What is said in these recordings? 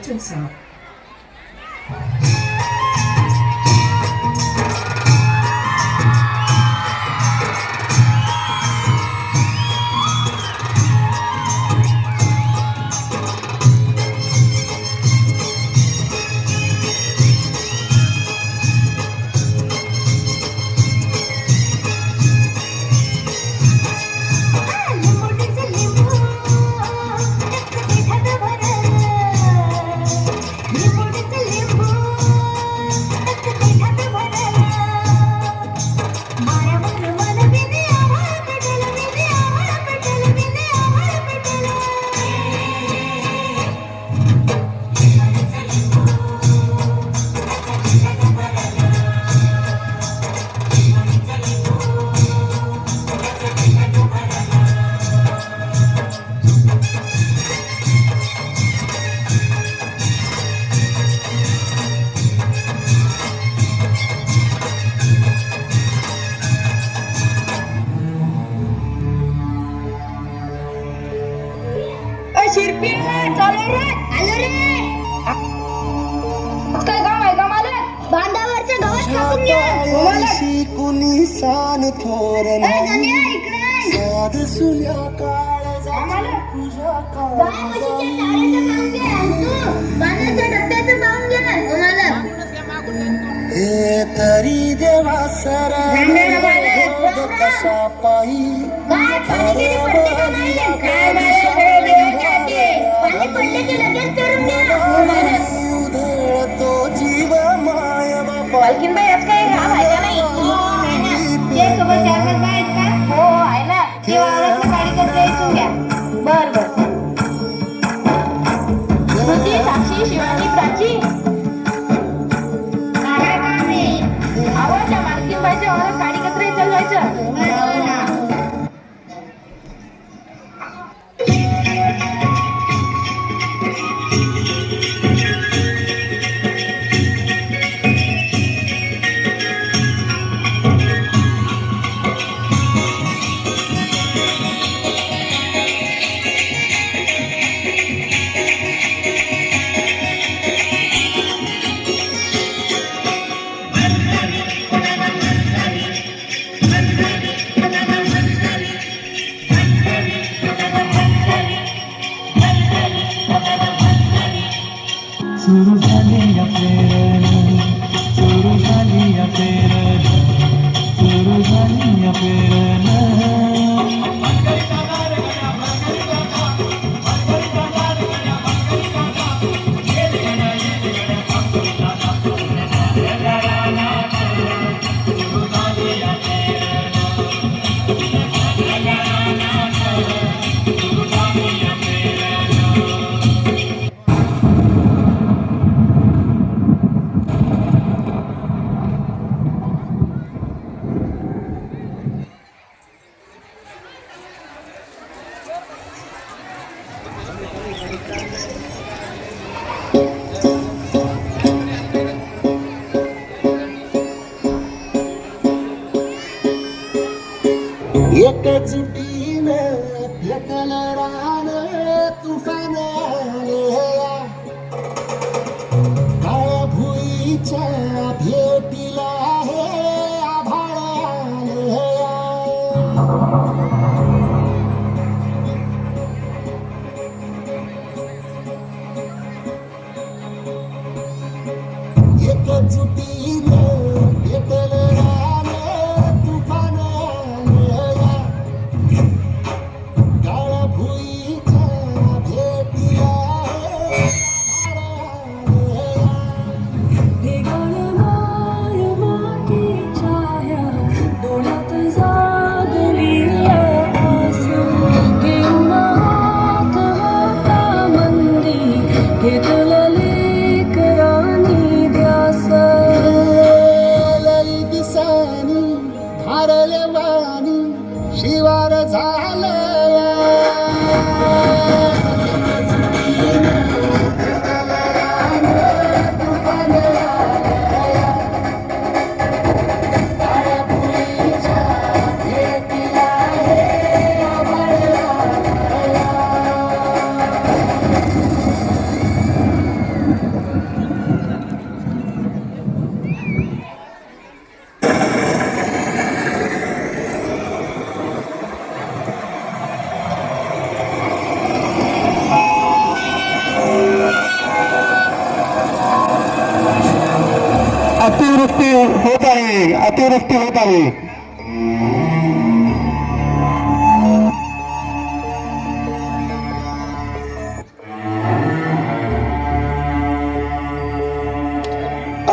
yourself. शिरपी चालू रे आलो रे काय गाव आहे का मला बांधावरच्या गवत कापून घ्या कुणी सान थोरला इकडे साध सुल्या काळ तुझ्या हे तरी देवा सर कशा पायी तो जीव माय बाई आज काही गाव आहे का नाही सोबत 4-5 आहेत का हो आहे ना ते वावरातलं गाडी करता येतो घ्या बर बर श्रुती साक्षी शिवानी प्राची काय काम आहे आवाच्या मालकीनबाईच्या वावरात गाडी कचरा चालवायचं सुरू झाली प्रेरणा सुरू झाली प्रेरणा सुरू झाली प्रेरणा एक जुटीनं भेटलं रान तुफान काळ्या भुईच्या भेटीला हे आभाळ एक जुटीनं भेटलं रान तुफान काळ्या भुईच्या भेटीला शिवार झालं होत आहे, अतिवृष्टी होत आहे.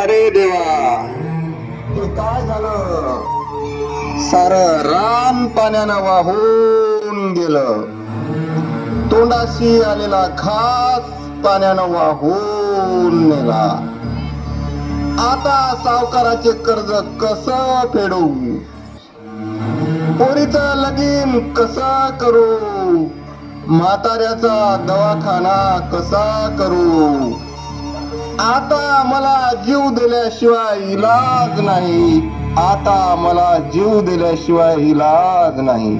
अरे देवा, हे काय झालं? सार रान पाण्यानं वाहून गेलं. तोंडाशी आलेला घास पाण्यानं वाहून नेला. आता सावकाराचे कर्ज कसं फेडू? पोरीचं लगीन कसं करू? म्हाताऱ्याचा दवाखाना कसा करू? आता मला जीव दिल्याशिवाय इलाज नाही. आता मला जीव दिल्याशिवाय इलाज नाही.